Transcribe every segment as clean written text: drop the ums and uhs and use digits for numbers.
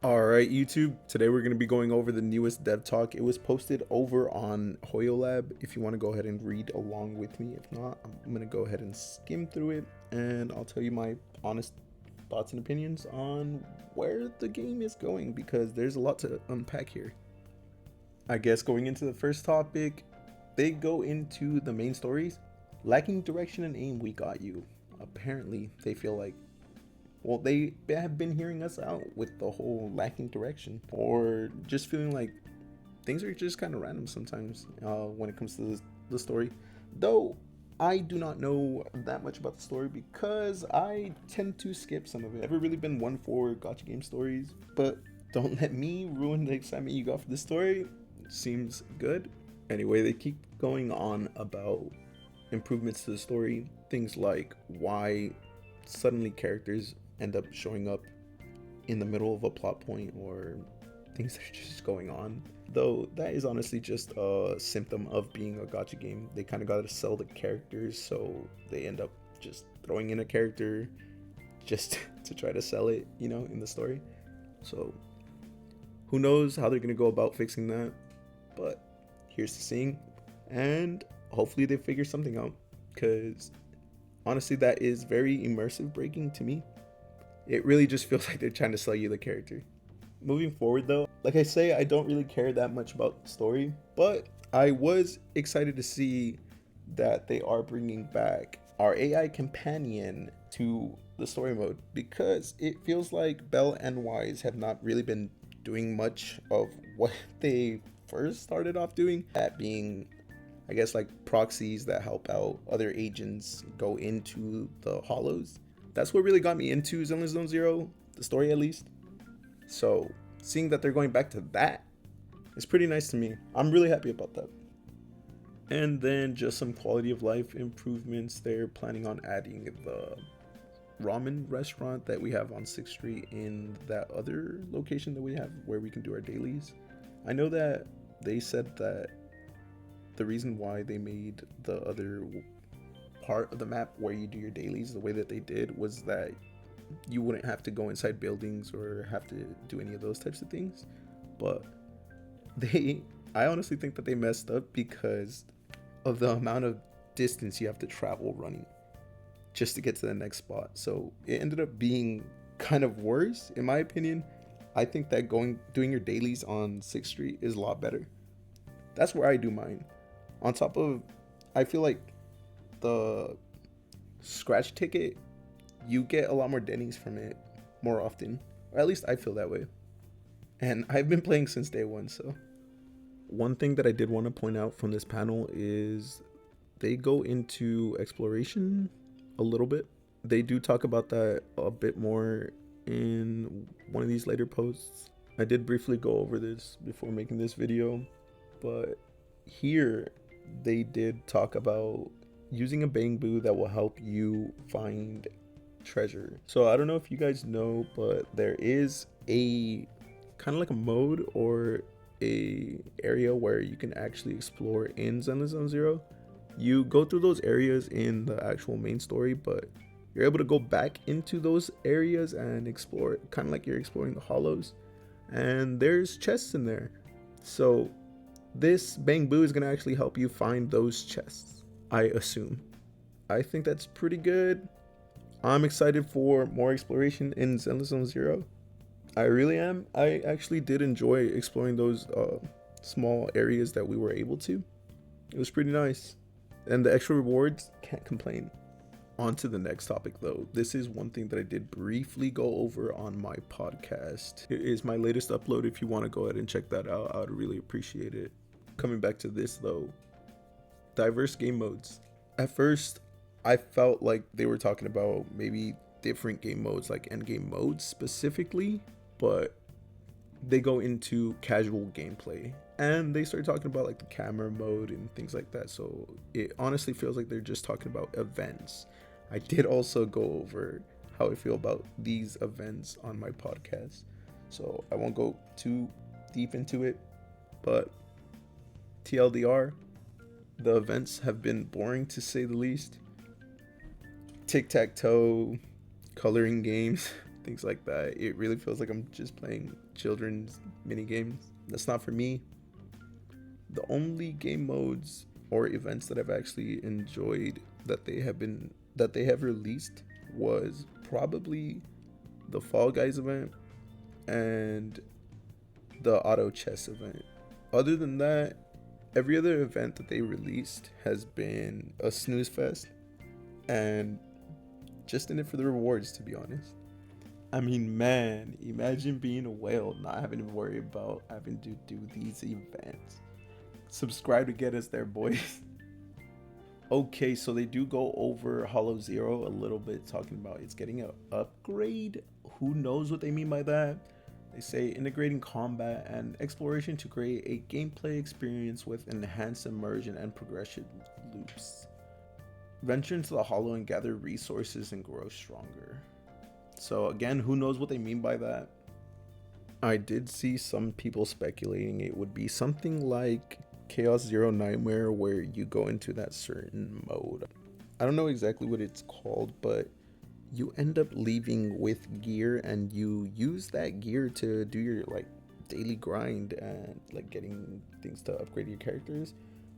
Alright YouTube, today we're going to be going over the newest dev talk. It was posted over on Hoyolab if you want to go ahead and read along with me. If not, I'm going to go ahead and skim through it and I'll tell you my honest thoughts and opinions on where the game is going because there's a lot to unpack here. I guess going into the first topic, they go into the main stories. Lacking direction and aim, we got you. Apparently, they feel like they have been hearing us out with the whole lacking direction or just feeling like things are just kind of random sometimes when it comes to the story. Though I do not know that much about the story because I tend to skip some of it. Never really been one for gacha game stories, but don't let me ruin the excitement you got for the story. Seems good. Anyway, they keep going on about improvements to the story, things like why suddenly characters end up showing up in the middle of a plot point or things that are just going on. Though that is honestly just a symptom of being a gacha game. They kind of got to sell the characters, so they end up just throwing in a character just to try to sell it, in the story. So who knows how they're going to go about fixing that, but here's to seeing, and hopefully they figure something out, because honestly that is very immersive breaking to me. It really just feels like they're trying to sell you the character. Moving forward though, like I say, I don't really care that much about the story, but I was excited to see that they are bringing back our AI companion to the story mode, because it feels like Belle and Wise have not really been doing much of what they first started off doing, that being, I guess, like proxies that help out other agents go into the hollows. That's what really got me into Zenless Zone Zero, the story at least. So seeing that they're going back to that is pretty nice to me. I'm really happy about that. And then just some quality of life improvements. They're planning on adding the ramen restaurant that we have on 6th Street in that other location that we have where we can do our dailies. I know that they said that the reason why they made the other part of the map where you do your dailies the way that they did was that you wouldn't have to go inside buildings or have to do any of those types of things. But I honestly think that they messed up because of the amount of distance you have to travel running just to get to the next spot. So it ended up being kind of worse in my opinion. I think that doing your dailies on 6th Street is a lot better. That's where I do mine. On top of, I feel like the scratch ticket, you get a lot more Denny's from it more often, or at least I feel that way, and I've been playing since day one. So one thing that I did want to point out from this panel is they go into exploration a little bit. They do talk about that a bit more in one of these later posts. I did briefly go over this before making this video, but here they did talk about using a bamboo that will help you find treasure. So I don't know if you guys know, but there is a kind of like a mode or a area where you can actually explore in Zenless Zone Zero. You go through those areas in the actual main story, but you're able to go back into those areas and explore, kind of like you're exploring the hollows, and there's chests in there. So this bamboo is going to actually help you find those chests, I assume. I think that's pretty good. I'm excited for more exploration in Zenless Zone Zero. I really am. I actually did enjoy exploring those small areas that we were able to. It was pretty nice. And the extra rewards, can't complain. On to the next topic though. This is one thing that I did briefly go over on my podcast. It is my latest upload. If you want to go ahead and check that out, I would really appreciate it. Coming back to this though, diverse game modes. At first, I felt like they were talking about maybe different game modes, like end game modes specifically, but they go into casual gameplay and they start talking about like the camera mode and things like that. So it honestly feels like they're just talking about events. I did also go over how I feel about these events on my podcast, so I won't go too deep into it, but TLDR, the events have been boring to say the least. Tic-tac-toe, coloring games, things like that. It really feels like I'm just playing children's mini games. That's not for me. The only game modes or events that I've actually enjoyed that they have released was probably the Fall Guys event and the auto chess event. Other than that, every other event that they released has been a snooze fest and just in it for the rewards, to be honest. I mean, man, imagine being a whale, not having to worry about having to do these events. Subscribe to get us there, boys. Okay, so they do go over Hollow Zero a little bit, talking about it's getting an upgrade. Who knows what they mean by that? They say integrating combat and exploration to create a gameplay experience with enhanced immersion and progression loops. Venture into the Hollow and gather resources and grow stronger. So again, who knows what they mean by that? I did see some people speculating it would be something like Chaos Zero Nightmare, where you go into that certain mode. I don't know exactly what it's called, but you end up leaving with gear and you use that gear to do your like daily grind and like getting things to upgrade your characters.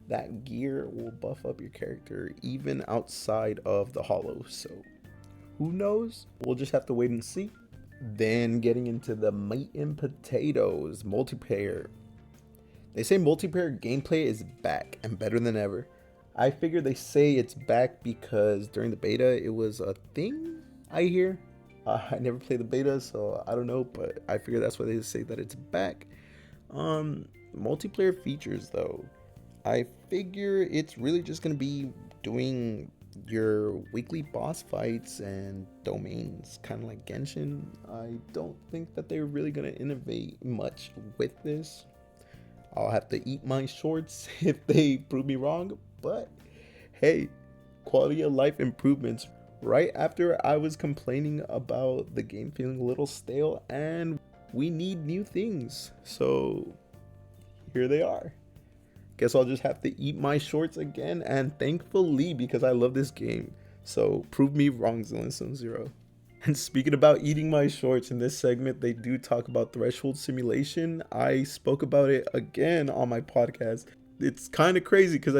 That gear will buff up your character even outside of the Hollow. So who knows? We'll just have to wait and see. Then getting into the meat and potatoes, multiplayer. They say multiplayer gameplay is back and better than ever. I figure they say it's back because during the beta it was a thing, I hear. I never played the beta, so I don't know, but I figure that's why they say that it's back. Multiplayer features though. I figure it's really just going to be doing your weekly boss fights and domains, kind of like Genshin. I don't think that they're really going to innovate much with this. I'll have to eat my shorts if they prove me wrong, but hey, quality of life improvements right after I was complaining about the game feeling a little stale, and we need new things. So here they are. Guess I'll just have to eat my shorts again, and thankfully, because I love this game. So prove me wrong, Zenless Zero. And speaking about eating my shorts, in this segment, they do talk about Threshold Simulation. I spoke about it again on my podcast. It's kind of crazy because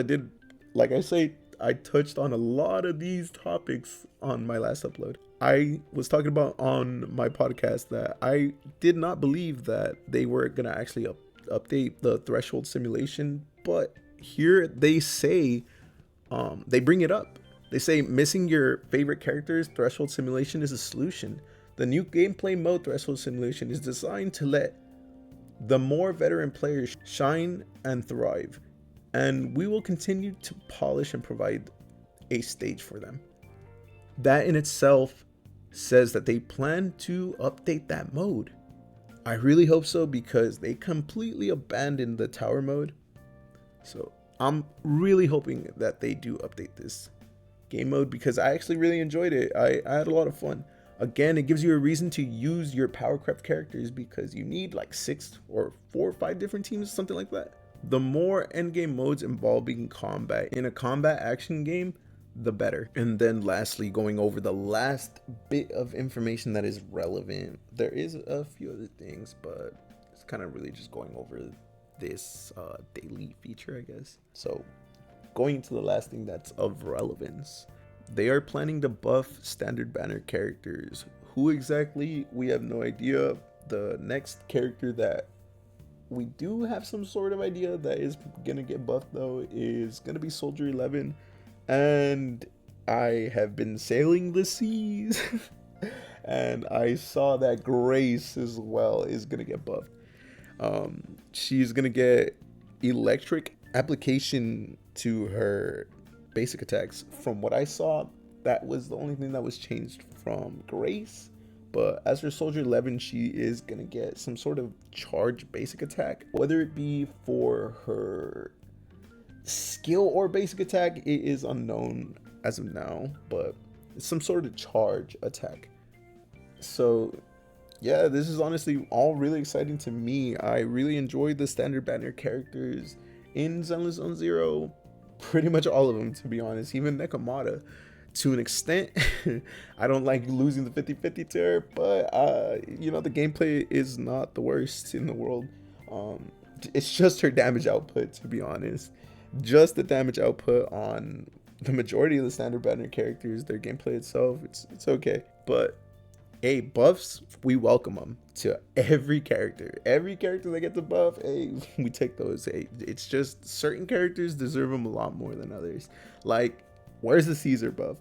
like I say, I touched on a lot of these topics on my last upload. I was talking about on my podcast that I did not believe that they were going to actually update the Threshold Simulation, but here they say, they bring it up. They say missing your favorite characters, Threshold Simulation is a solution. The new gameplay mode, Threshold Simulation, is designed to let the more veteran players shine and thrive, and we will continue to polish and provide a stage for them. That in itself says that they plan to update that mode. I really hope so, because they completely abandoned the tower mode. So I'm really hoping that they do update this game mode, because I actually really enjoyed it. I had a lot of fun. Again, it gives you a reason to use your powercraft characters, because you need like 6 or 4 or 5 different teams, something like that. The more endgame modes involving combat in a combat action game, the better. And then lastly, going over the last bit of information that is relevant. There is a few other things, but it's kind of really just going over this daily feature, I guess. So going to the last thing that's of relevance, they are planning to buff standard banner characters. Who exactly, we have no idea. The next character that we do have some sort of idea that is gonna get buffed though is gonna be Soldier 11, and I have been sailing the seas and I saw that Grace as well is gonna get buffed. She's gonna get electric application to her basic attacks. From what I saw, that was the only thing that was changed from Grace. But as for Soldier 11, she is gonna get some sort of charge basic attack, whether it be for her skill or basic attack, it is unknown as of now, but it's some sort of charge attack. So yeah, this is honestly all really exciting to me. I really enjoyed the standard banner characters in Zenless Zero, pretty much all of them, to be honest. Even Nekomata, to an extent. I don't like losing the 50-50 to her, but you know, the gameplay is not the worst in the world. It's just her damage output, to be honest. Just the damage output on the majority of the standard banner characters. Their gameplay itself, it's okay. But hey, buffs, we welcome them to every character. Every character that gets a buff, hey, we take those. Hey, it's just certain characters deserve them a lot more than others. Like, where's the Caesar buff?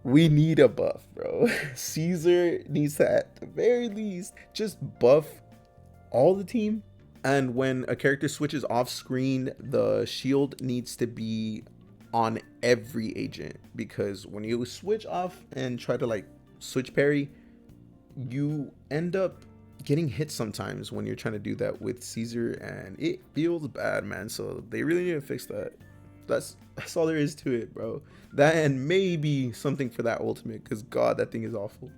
We need a buff, bro. Caesar needs to, at the very least, just buff all the team. And when a character switches off screen, the shield needs to be on every agent, because when you switch off and try to like switch parry, you end up getting hit sometimes when you're trying to do that with Caesar, and it feels bad, man. So they really need to fix that. That's all there is to it, bro. That, and maybe something for that ultimate, because god, that thing is awful.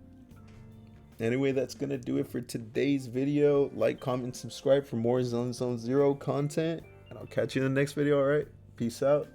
Anyway, that's gonna do it for today's video. Like, comment, subscribe for more Zone Zero content, and I'll catch you in the next video. All right, peace out.